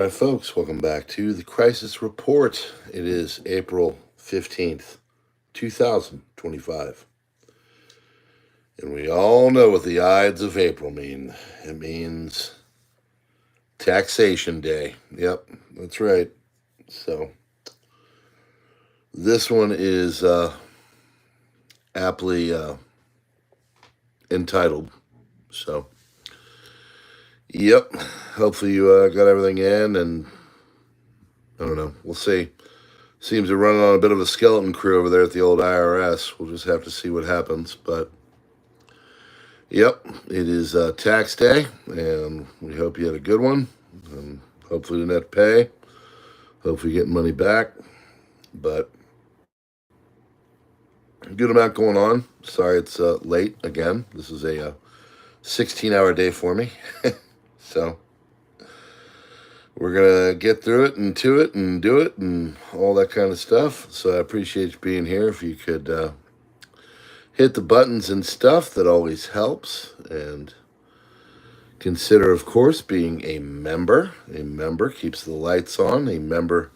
All right, folks, welcome back to the Crisis Report. It is April 15th, 2025. And we all know what the Ides of April mean. It means taxation day. Yep, that's right. So this one is aptly entitled. So, yep, hopefully you got everything in, and I don't know, we'll see. Seems to run on a bit of a skeleton crew over there at the old IRS. We'll just have to see what happens. But, yep, it is tax day, and we hope you had a good one. And hopefully the net pay. Hopefully getting money back. But a good amount going on. Sorry it's late again. This is a 16-hour day for me. So we're going to get through it and to it and do it and all that kind of stuff. So I appreciate you being here. If you could hit the buttons and stuff, that always helps. And consider, of course, being a member. A member keeps the lights on. A member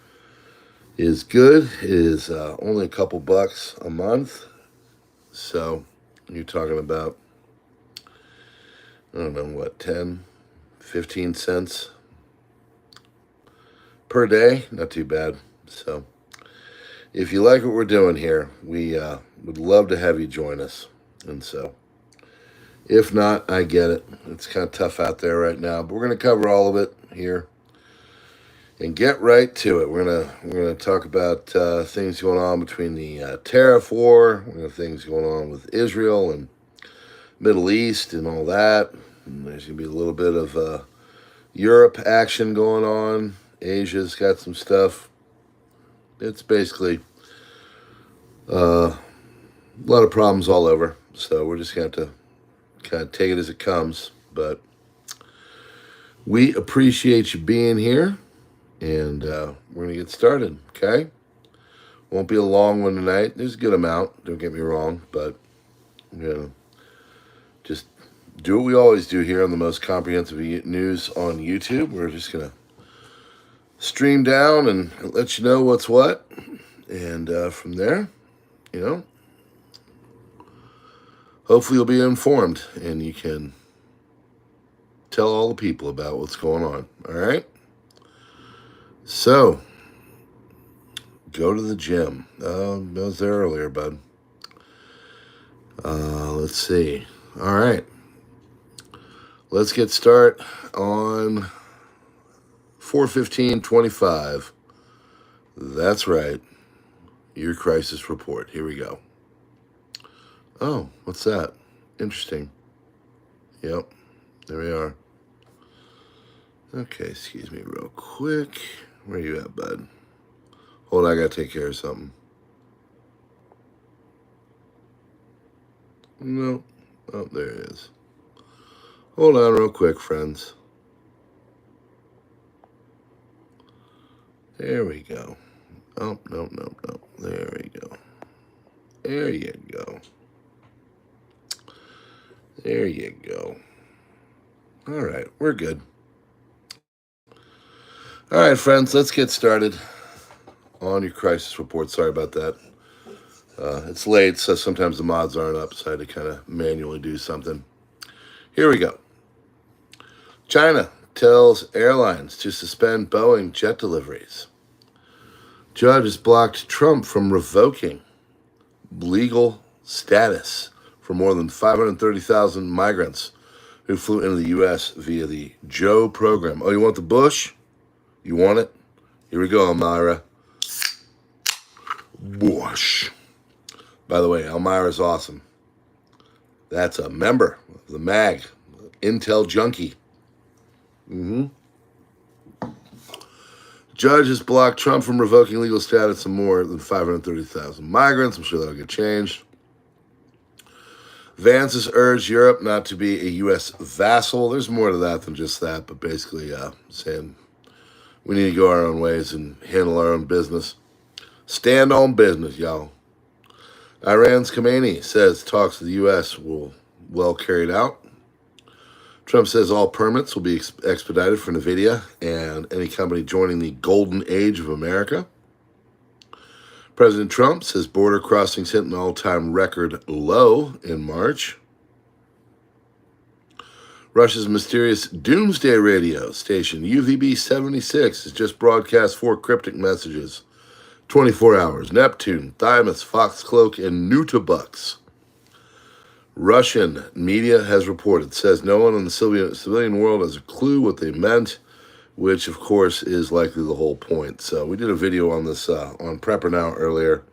is good. It is only a couple bucks a month. So you're talking about, I don't know, what, 10, 15 cents per day? Not too bad. So if you like what we're doing here, we would love to have you join us. And so if not, I get it. It's kind of tough out there right now, but we're going to cover all of it here and get right to it. We're gonna talk about things going on between the tariff war, things going on with Israel and Middle East and all that. And there's gonna be a little bit of Europe action going on. Asia's got some stuff. It's basically a lot of problems all over. So we're just gonna have to kind of take it as it comes. But we appreciate you being here. And we're going to get started, okay? Won't be a long one tonight. There's a good amount, don't get me wrong, but just do what we always do here on the most comprehensive news on YouTube. We're just going to stream down and let you know what's what. And from there, hopefully you'll be informed and you can tell all the people about what's going on, all right? So, go to the gym. I was there earlier, bud. Let's see. All right. Let's get started on 4/15/25. That's right. Your crisis report. Here we go. Oh, what's that? Interesting. Yep. There we are. Okay, excuse me real quick. Where you at, bud? Hold on, I gotta take care of something. No. Oh, there it is. Hold on real quick, friends. There we go. Oh, no. There we go. There you go. There you go. All right, we're good. All right, friends, let's get started on your crisis report. Sorry about that. It's late, so sometimes the mods aren't up, so I had to kind of manually do something. Here we go. China tells airlines to suspend Boeing jet deliveries. Judge blocked Trump from revoking legal status for more than 530,000 migrants who flew into the U.S. via the Joe program. Oh, you want the Bush? You want it? Here we go, Elmira. Bush. By the way, Elmira's awesome. That's a member of the MAG, Intel Junkie. Judge has blocked Trump from revoking legal status of more than 530,000 migrants. I'm sure that'll get changed. Vance has urged Europe not to be a U.S. vassal. There's more to that than just that, but basically saying we need to go our own ways and handle our own business. Stand on business, y'all. Iran's Khamenei says talks to the U.S. will well carried out. Trump says all permits will be expedited for NVIDIA and any company joining the golden age of America. President Trump says border crossings hit an all-time record low in March. Russia's mysterious doomsday radio station, UVB-76, has just broadcast 4 cryptic messages. 24 hours, Neptune, Thymus, Foxcloak, and Nutabucks. Russian media has reported, says no one in the civilian world has a clue what they meant, which, of course, is likely the whole point. So we did a video on this on PrepperNow earlier.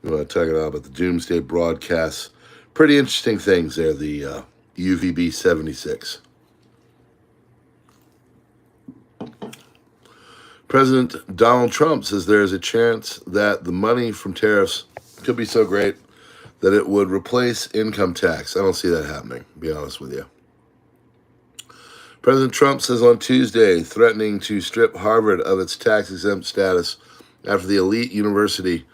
You want to talk about the doomsday broadcasts. Pretty interesting things there, the UVB-76. President Donald Trump says there is a chance that the money from tariffs could be so great that it would replace income tax. I don't see that happening, to be honest with you. President Trump says on Tuesday, threatening to strip Harvard of its tax-exempt status after the elite university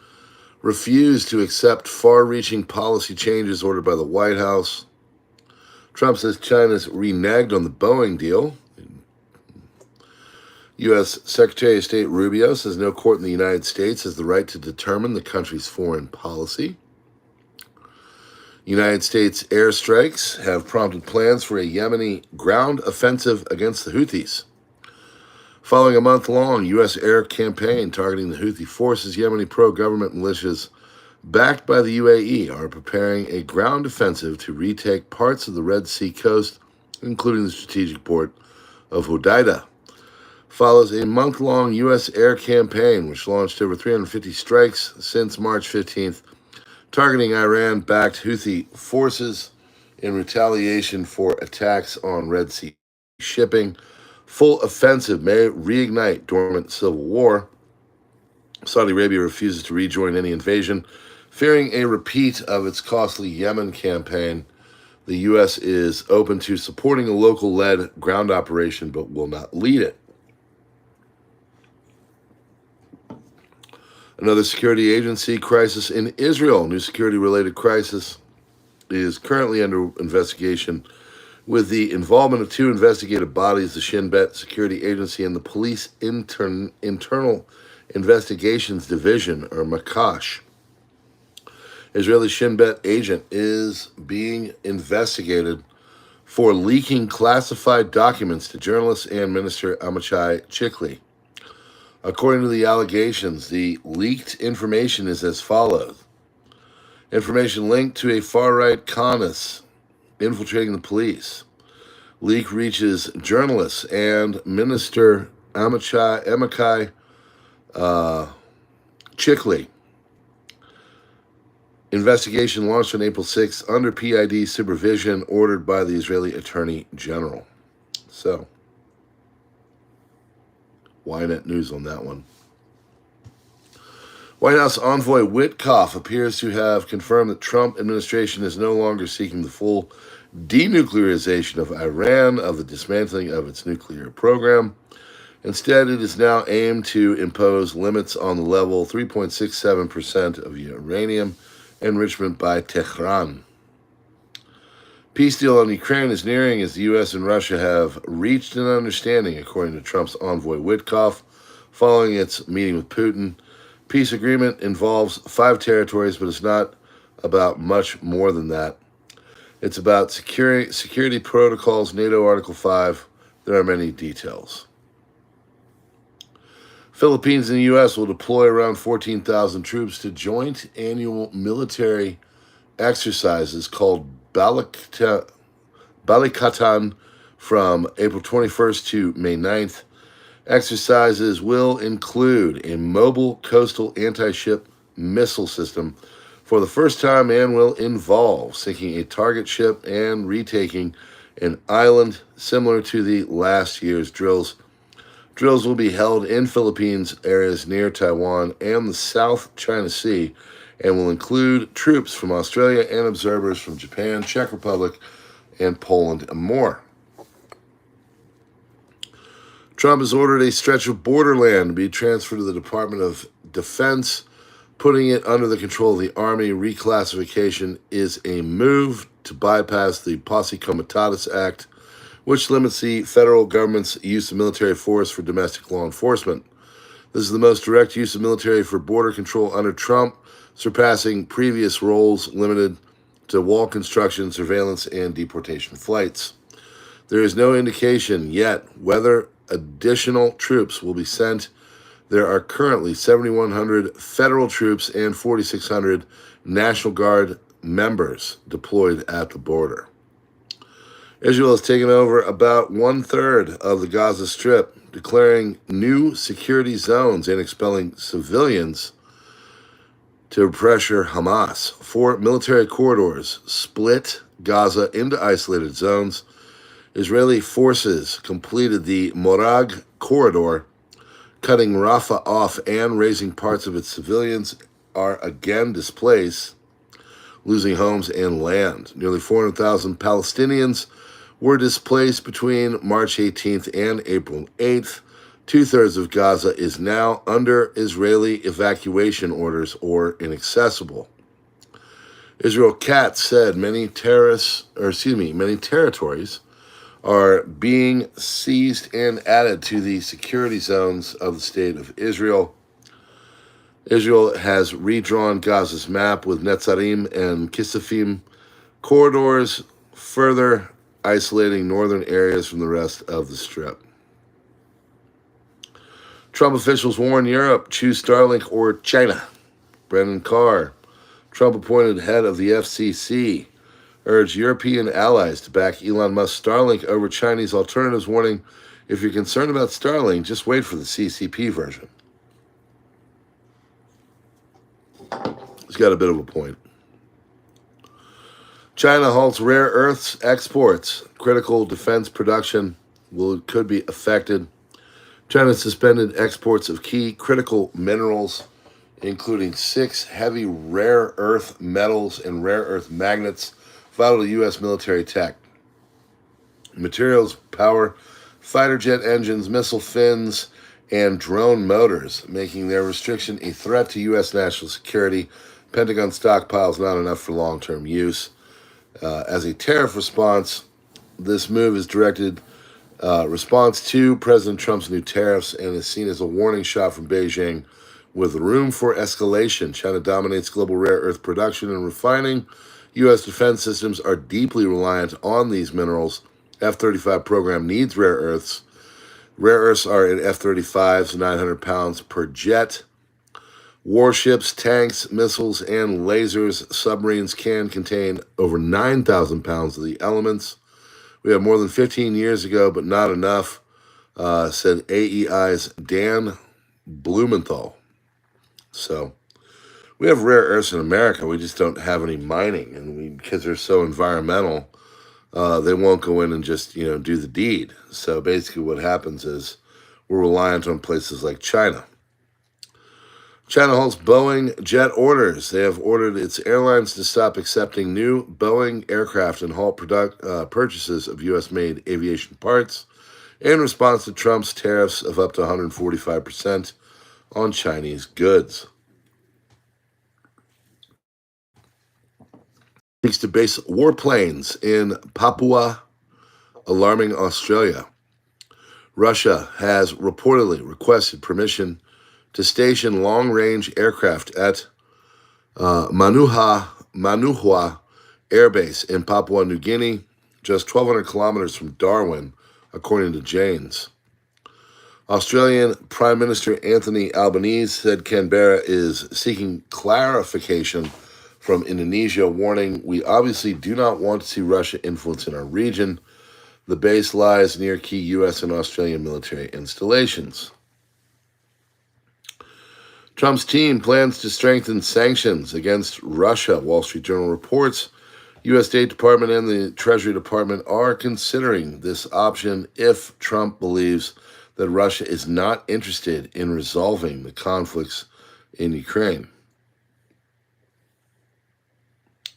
refused to accept far-reaching policy changes ordered by the White House. Trump says China's reneged on the Boeing deal. U.S. Secretary of State Rubio says no court in the United States has the right to determine the country's foreign policy. United States airstrikes have prompted plans for a Yemeni ground offensive against the Houthis. Following a month-long U.S. air campaign targeting the Houthi forces, Yemeni pro-government militias backed by the UAE are preparing a ground offensive to retake parts of the Red Sea coast, including the strategic port of Hodeidah. Follows a month-long U.S. air campaign, which launched over 350 strikes since March 15th, targeting Iran-backed Houthi forces in retaliation for attacks on Red Sea shipping. Full offensive may reignite dormant civil war. Saudi Arabia refuses to rejoin any invasion, fearing a repeat of its costly Yemen campaign. The U.S. is open to supporting a local-led ground operation, but will not lead it. Another security agency crisis in Israel. New security-related crisis is currently under investigation with the involvement of 2 investigative bodies, the Shin Bet Security Agency and the Police Internal Investigations Division, or Makash. Israeli Shin Bet agent is being investigated for leaking classified documents to journalist and Minister Amichai Chikli. According to the allegations, the leaked information is as follows. Information linked to a far-right conus infiltrating the police. Leak reaches journalists and Minister Amichai Chikli. Investigation launched on April 6th under PID supervision ordered by the Israeli Attorney General. So, Ynet News on that one. White House envoy Witkoff appears to have confirmed that Trump administration is no longer seeking the full denuclearization of Iran, of the dismantling of its nuclear program. Instead, it is now aimed to impose limits on the level 3.67% of uranium enrichment by Tehran. Peace deal on Ukraine is nearing as the U.S. and Russia have reached an understanding, according to Trump's envoy Witkoff, following its meeting with Putin. Peace agreement involves 5 territories, but it's not about much more than that. It's about security protocols, NATO Article 5. There are many details. Philippines and the U.S. will deploy around 14,000 troops to joint annual military exercises called Balikatan from April 21st to May 9th. Exercises will include a mobile coastal anti-ship missile system for the first time and will involve sinking a target ship and retaking an island similar to the last year's drills. Drills will be held in Philippines areas near Taiwan and the South China Sea and will include troops from Australia and observers from Japan, Czech Republic, and Poland, and more. Trump has ordered a stretch of borderland to be transferred to the Department of Defense, putting it under the control of the Army. Reclassification is a move to bypass the Posse Comitatus Act, which limits the federal government's use of military force for domestic law enforcement. This is the most direct use of military for border control under Trump, surpassing previous roles limited to wall construction, surveillance, and deportation flights. There is no indication yet whether additional troops will be sent. There are currently 7,100 federal troops and 4,600 National Guard members deployed at the border. Israel has taken over about 1/3 of the Gaza Strip, declaring new security zones and expelling civilians to pressure Hamas. 4 military corridors split Gaza into isolated zones. Israeli forces completed the Morag corridor, cutting Rafah off and raising parts of its civilians are again displaced, losing homes and land. Nearly 400,000 Palestinians were displaced between March 18th and April 8th. 2/3 of Gaza is now under Israeli evacuation orders or inaccessible. Israel Katz said many territories are being seized and added to the security zones of the state of Israel. Israel has redrawn Gaza's map with Netzarim and Kisafim corridors, further isolating northern areas from the rest of the Strip. Trump officials warn Europe, choose Starlink or China. Brendan Carr, Trump appointed head of the FCC, urged European allies to back Elon Musk's Starlink over Chinese alternatives, warning, if you're concerned about Starlink, just wait for the CCP version. He's got a bit of a point. China halts rare earths exports. Critical defense production could be affected. China suspended exports of key critical minerals, including 6 heavy rare earth metals and rare earth magnets, vital to U.S. military tech. Materials power fighter jet engines, missile fins, and drone motors, making their restriction a threat to U.S. national security. Pentagon stockpiles not enough for long-term use. As a tariff response, this move is directed response to President Trump's new tariffs and is seen as a warning shot from Beijing. With room for escalation, China dominates global rare earth production and refining. U.S. defense systems are deeply reliant on these minerals. F-35 program needs rare earths. Rare earths are in F-35s, 900 pounds per jet. Warships, tanks, missiles, and lasers, submarines can contain over 9,000 pounds of the elements. We have more than 15 years ago, but not enough, said AEI's Dan Blumenthal. So we have rare earths in America. We just don't have any mining, and because they're so environmental, they won't go in and just do the deed. So basically, what happens is we're reliant on places like China. China halts Boeing jet orders. They have ordered its airlines to stop accepting new Boeing aircraft and halt purchases of U.S.-made aviation parts in response to Trump's tariffs of up to 145% on Chinese goods. Seeks to base warplanes in Papua, alarming Australia. Russia has reportedly requested permission to station long-range aircraft at Manuhua Air Base in Papua New Guinea, just 1,200 kilometers from Darwin, according to JASE. Australian Prime Minister Anthony Albanese said Canberra is seeking clarification from Indonesia, warning, we obviously do not want to see Russia influence in our region. The base lies near key U.S. and Australian military installations. Trump's team plans to strengthen sanctions against Russia. Wall Street Journal reports U.S. State Department and the Treasury Department are considering this option if Trump believes that Russia is not interested in resolving the conflicts in Ukraine.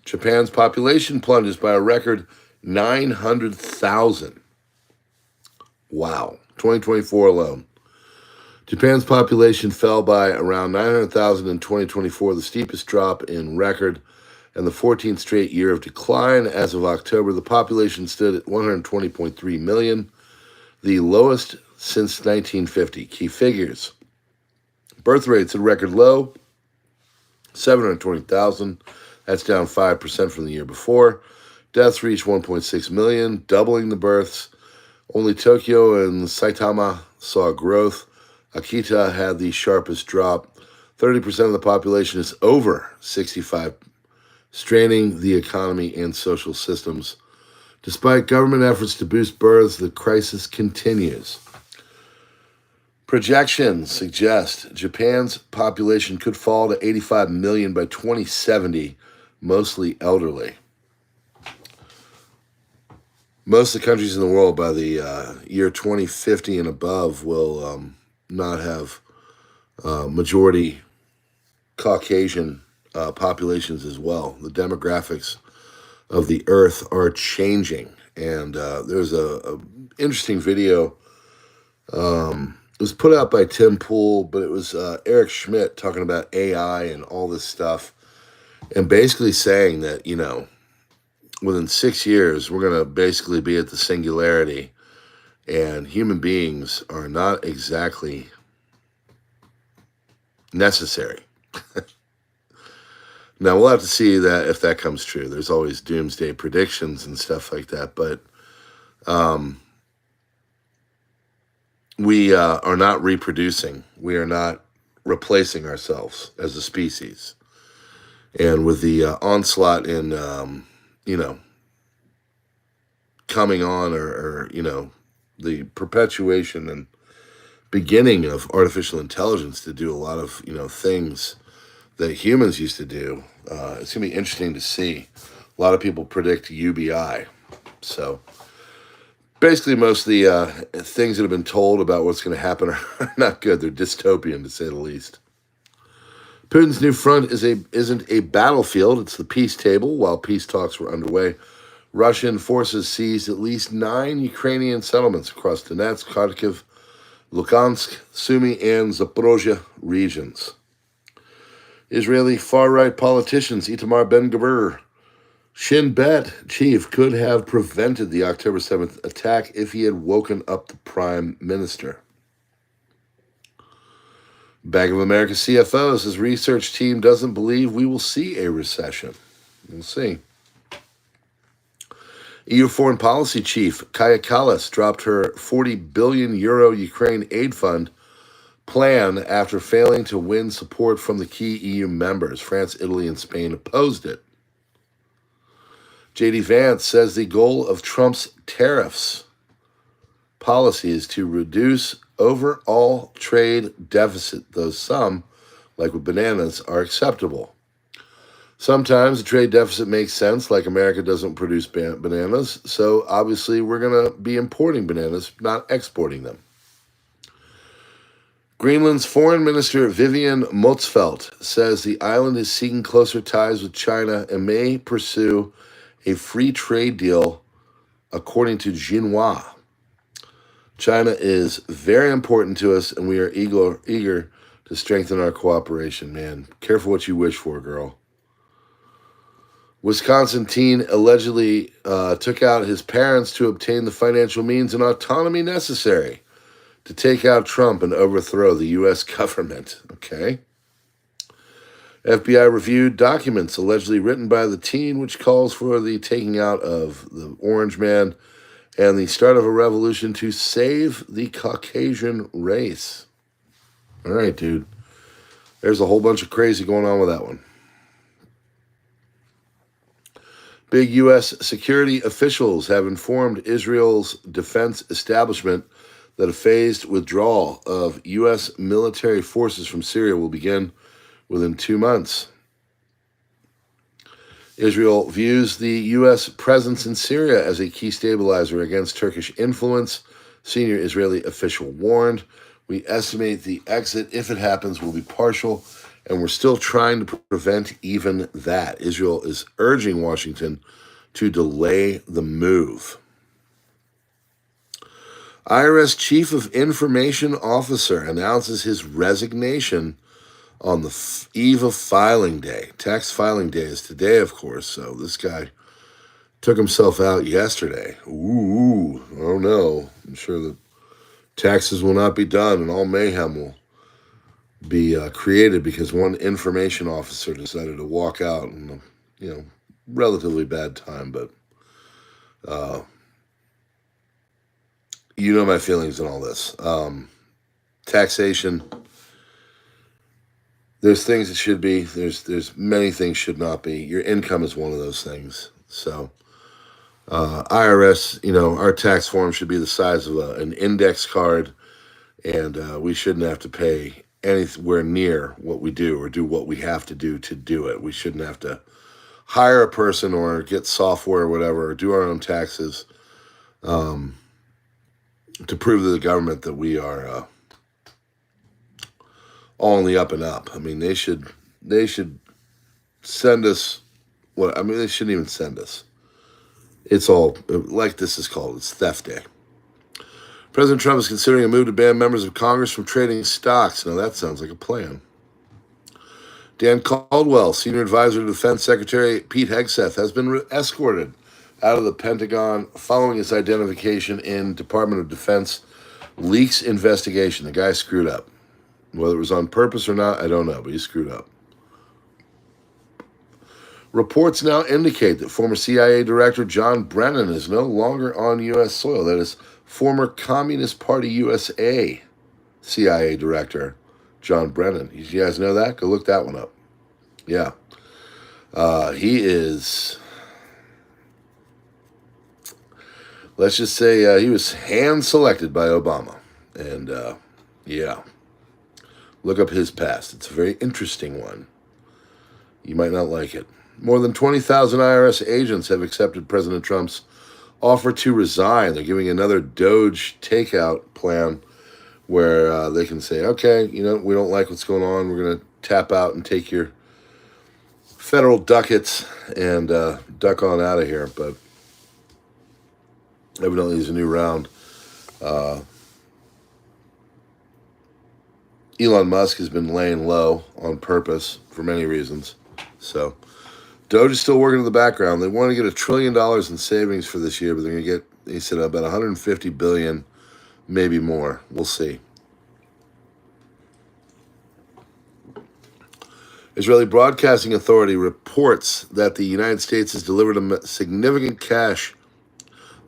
Japan's population plunges by a record 900,000. Wow, 2024 alone. Japan's population fell by around 900,000 in 2024, the steepest drop in record, and the 14th straight year of decline. As of October, the population stood at 120.3 million, the lowest since 1950. Key figures. Birth rates at a record low, 720,000. That's down 5% from the year before. Deaths reached 1.6 million, doubling the births. Only Tokyo and Saitama saw growth. Akita had the sharpest drop. 30% of the population is over 65, straining the economy and social systems. Despite government efforts to boost births, the crisis continues. Projections suggest Japan's population could fall to 85 million by 2070, mostly elderly. Most of the countries in the world by the year 2050 and above will not have majority Caucasian populations as well. The demographics of the earth are changing. And there's a interesting video. It was put out by Tim Pool, but it was Eric Schmidt talking about AI and all this stuff, and basically saying that, within 6 years, we're going to basically be at the singularity, and human beings are not exactly necessary. Now, we'll have to see that if that comes true. There's always doomsday predictions and stuff like that, but we are not reproducing. We are not replacing ourselves as a species. And with the onslaught in, coming on or the perpetuation and beginning of artificial intelligence to do a lot of, things that humans used to do, it's going to be interesting to see. A lot of people predict UBI. So basically, most of the things that have been told about what's going to happen are not good. They're dystopian, to say the least. Putin's new front isn't a battlefield. It's the peace table. While peace talks were underway, Russian forces seized at least 9 Ukrainian settlements across Donetsk, Kharkiv, Luhansk, Sumy, and Zaporozhye regions. Israeli far-right politicians Itamar Ben-Gvir, Shin Bet chief, could have prevented the October 7th attack if he had woken up the prime minister. Bank of America CFO says research team doesn't believe we will see a recession. We'll see. EU foreign policy chief Kaja Kallas dropped her 40 billion euro Ukraine aid fund plan after failing to win support from the key EU members. France, Italy, and Spain opposed it. J.D. Vance says the goal of Trump's tariffs policy is to reduce overall trade deficit, though some, like with bananas, are acceptable. Sometimes the trade deficit makes sense, like America doesn't produce bananas, so obviously we're going to be importing bananas, not exporting them. Greenland's Foreign Minister Vivian Motzfeldt says the island is seeking closer ties with China and may pursue a free trade deal, according to Xinhua. China is very important to us, and we are eager to strengthen our cooperation, man. Careful what you wish for, girl. Wisconsin teen allegedly took out his parents to obtain the financial means and autonomy necessary to take out Trump and overthrow the U.S. government. Okay. FBI reviewed documents allegedly written by the teen, which calls for the taking out of the Orange Man and the start of a revolution to save the Caucasian race. All right, dude. There's a whole bunch of crazy going on with that one. Big U.S. security officials have informed Israel's defense establishment that a phased withdrawal of U.S. military forces from Syria will begin within 2 months. Israel views the U.S. presence in Syria as a key stabilizer against Turkish influence, senior Israeli official warned. We estimate the exit, if it happens, will be partial, and we're still trying to prevent even that. Israel is urging Washington to delay the move. IRS Chief of Information Officer announces his resignation on the eve of filing day. Tax filing day is today, of course, so this guy took himself out yesterday. Ooh, oh no. I'm sure that taxes will not be done and all mayhem will be created because one information officer decided to walk out in a, relatively bad time. But you know my feelings on all this. Taxation. There's things that should be. There's many things should not be. Your income is one of those things. So IRS, our tax form should be the size of an index card, and we shouldn't have to pay anywhere near what we do or do what we have to do it. We shouldn't have to hire a person or get software or whatever, or do our own taxes to prove to the government that we are all on the up and up. I mean, they should send us they shouldn't even send us. It's all, like this is called, it's theft day. President Trump is considering a move to ban members of Congress from trading stocks. Now that sounds like a plan. Dan Caldwell, senior advisor to Defense Secretary Pete Hegseth, has been escorted out of the Pentagon following his identification in Department of Defense leaks investigation. The guy screwed up. Whether it was on purpose or not, I don't know, but he screwed up. Reports now indicate that former CIA Director John Brennan is no longer on U.S. soil. That is former Communist Party USA CIA Director John Brennan. You guys know that? Go look that one up. Yeah. He is, let's just say he was hand-selected by Obama. And, yeah. Look up his past. It's a very interesting one. You might not like it. More than 20,000 IRS agents have accepted President Trump's offer to resign. They're giving another Doge takeout plan where they can say, okay, we don't like what's going on. We're going to tap out and take your federal ducats and duck on out of here. But evidently there's a new round. Elon Musk has been laying low on purpose for many reasons. So Doge is still working in the background. They want to get $1 trillion in savings for this year, but they're going to get, he said, about 150 billion, maybe more. We'll see. Israeli Broadcasting Authority reports that the United States has delivered a significant cache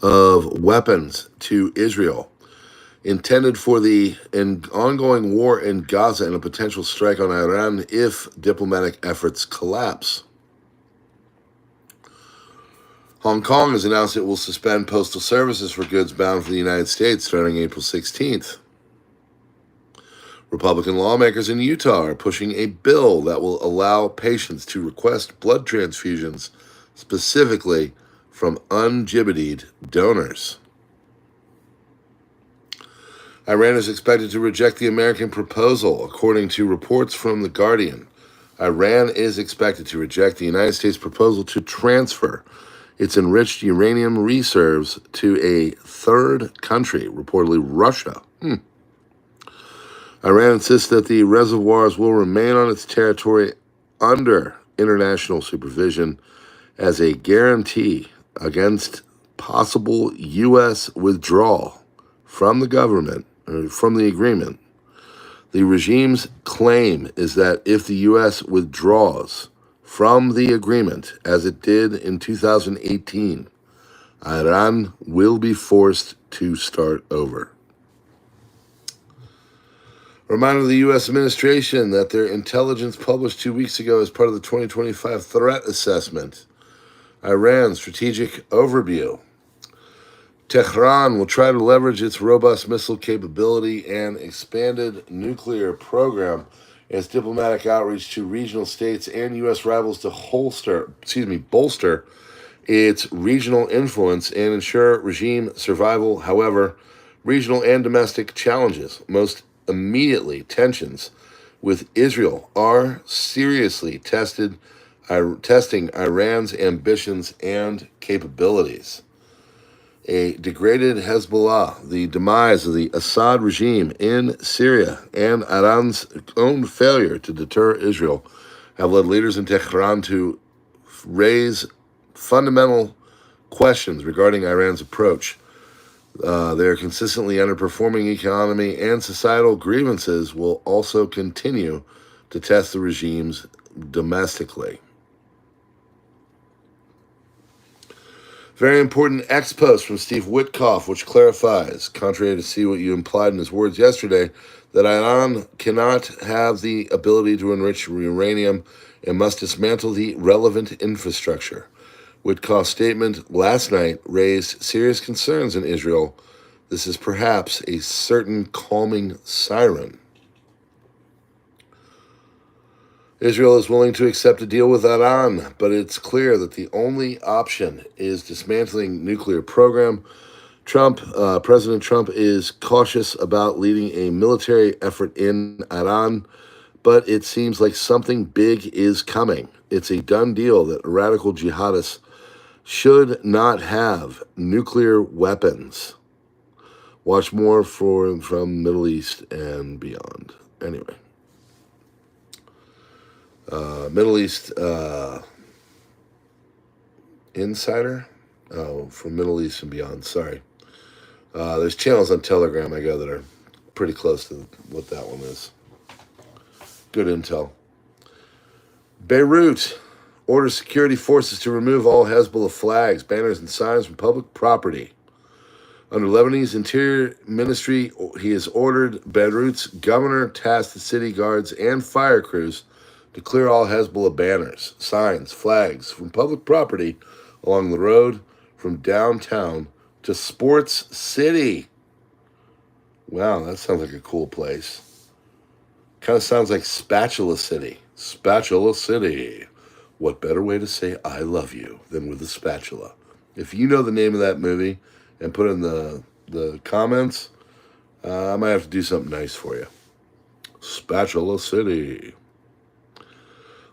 of weapons to Israel, intended for the ongoing war in Gaza and a potential strike on Iran if diplomatic efforts collapse. Hong Kong has announced it will suspend postal services for goods bound for the United States starting April 16th. Republican lawmakers in Utah are pushing a bill that will allow patients to request blood transfusions, specifically from ungibbetied donors. Iran is expected to reject the American proposal, according to reports from The Guardian. Iran is expected to reject the United States proposal to transfer its enriched uranium reserves to a third country, reportedly Russia. Iran insists that the reservoirs will remain on its territory under international supervision as a guarantee against possible U.S. withdrawal from the government, or from the agreement. The regime's claim is that if the U.S. withdraws from the agreement, as it did in 2018, Iran will be forced to start over. Reminder of the U.S. administration that their intelligence published 2 weeks ago as part of the 2025 threat assessment. Iran strategic overview. Tehran will try to leverage its robust missile capability and expanded nuclear program as diplomatic outreach to regional states and U.S. rivals to bolster its regional influence and ensure regime survival. However, regional and domestic challenges, most immediately tensions with Israel, are seriously testing Iran's ambitions and capabilities. A degraded Hezbollah, the demise of the Assad regime in Syria, and Iran's own failure to deter Israel have led leaders in Tehran to raise fundamental questions regarding Iran's approach. Their consistently underperforming economy and societal grievances will also continue to test the regimes domestically. Very important X post from Steve Witkoff, which clarifies, contrary to see what you implied in his words yesterday, that Iran cannot have the ability to enrich uranium and must dismantle the relevant infrastructure. Witkoff's statement last night raised serious concerns in Israel. This is perhaps a certain calming siren. Israel is willing to accept a deal with Iran, but it's clear that the only option is dismantling nuclear program. President Trump is cautious about leading a military effort in Iran, but it seems like something big is coming. It's a done deal that radical jihadists should not have nuclear weapons. Watch more from Middle East and beyond. Anyway. Middle East Insider? Oh, from Middle East and beyond. Sorry. There's channels on Telegram I go that are pretty close to what that one is. Good intel. Beirut orders security forces to remove all Hezbollah flags, banners, and signs from public property. Under Lebanese Interior Ministry, he has ordered Beirut's governor tasked the city guards and fire crews to clear all Hezbollah banners, signs, flags from public property along the road from downtown to Sports City. Wow, that sounds like a cool place. Kind of sounds like Spatula City. Spatula City. What better way to say I love you than with a spatula? If you know the name of that movie and put it in the comments, I might have to do something nice for you. Spatula City.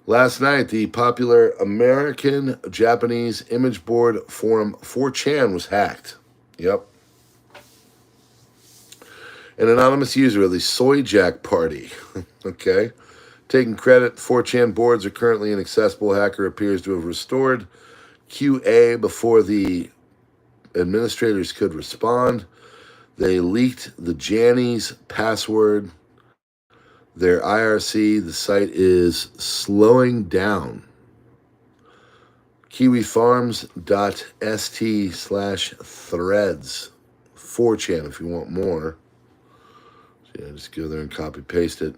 Last night, the popular American-Japanese image board forum 4chan was hacked. Yep. An anonymous user of the Soy Jack Party, okay, taking credit, 4chan boards are currently inaccessible. Hacker appears to have restored QA before the administrators could respond. They leaked the Janny's password. Their IRC, the site is slowing down. kiwifarms.st/threads. 4chan if you want more. So yeah, just go there and copy paste it.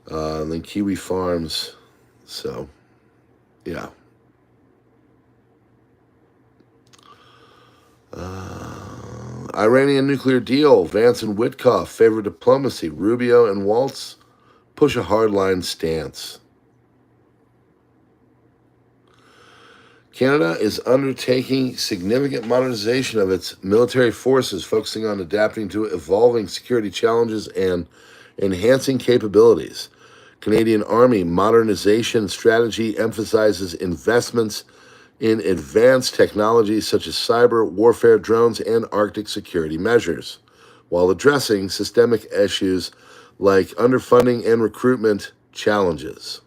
And then Kiwi Farms. So, yeah. Iranian nuclear deal. Vance and Witkoff favor diplomacy. Rubio and Waltz push a hardline stance. Canada is undertaking significant modernization of its military forces, focusing on adapting to evolving security challenges and enhancing capabilities. Canadian Army modernization strategy emphasizes investments in advanced technologies such as cyber warfare, drones, and Arctic security measures, while addressing systemic issues like underfunding and recruitment challenges.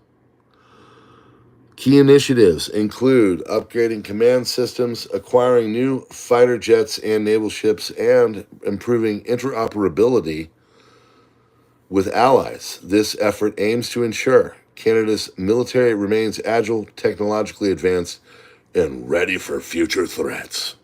Key initiatives include upgrading command systems, acquiring new fighter jets and naval ships, and improving interoperability with allies. This effort aims to ensure Canada's military remains agile, technologically advanced, and ready for future threats.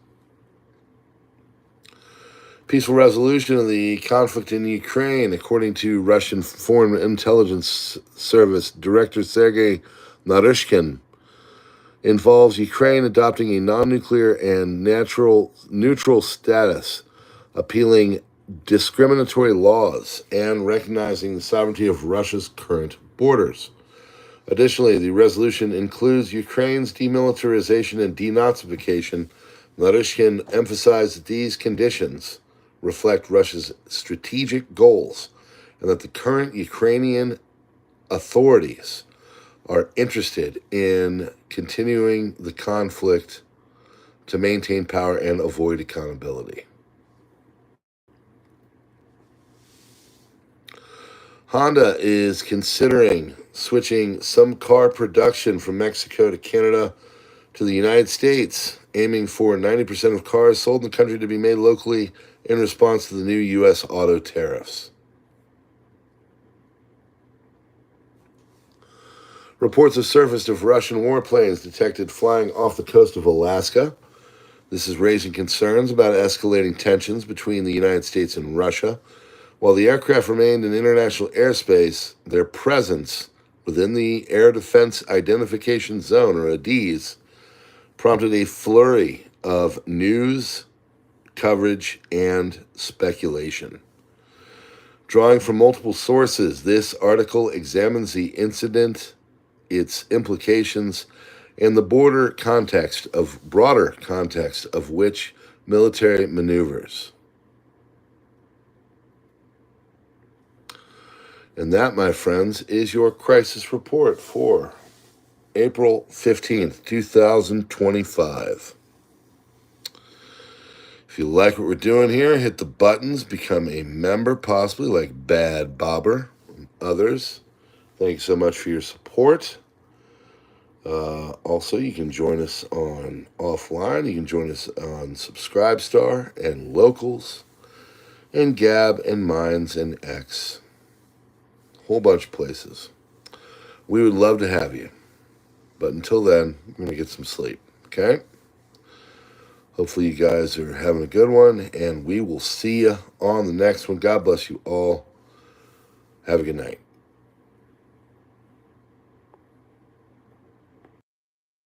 Peaceful resolution of the conflict in Ukraine, according to Russian Foreign Intelligence Service Director Sergei Naryshkin, involves Ukraine adopting a non-nuclear and neutral status, appealing discriminatory laws, and recognizing the sovereignty of Russia's current borders. Additionally, the resolution includes Ukraine's demilitarization and denazification. Naryshkin emphasized that these conditions reflect Russia's strategic goals and that the current Ukrainian authorities are interested in continuing the conflict to maintain power and avoid accountability. Honda is considering switching some car production from Mexico to Canada to the United States, aiming for 90% of cars sold in the country to be made locally in response to the new U.S. auto tariffs. Reports have surfaced of Russian warplanes detected flying off the coast of Alaska. This is raising concerns about escalating tensions between the United States and Russia. While the aircraft remained in international airspace, their presence within the Air Defense Identification Zone, or ODYSEE, prompted a flurry of news, coverage, and speculation. Drawing from multiple sources, this article examines the incident, its implications, and the broader context of which military maneuvers. And that, my friends, is your crisis report for April 15th, 2025. If you like what we're doing here, hit the buttons, become a member, possibly like Bad Bobber and others. Thank you so much for your support. Also, you can join us on offline. You can join us on Subscribestar and Locals and Gab and Minds and X. Whole bunch of places. We would love to have you. But until then, I'm going to get some sleep. Okay? Hopefully you guys are having a good one, and we will see you on the next one. God bless you all. Have a good night.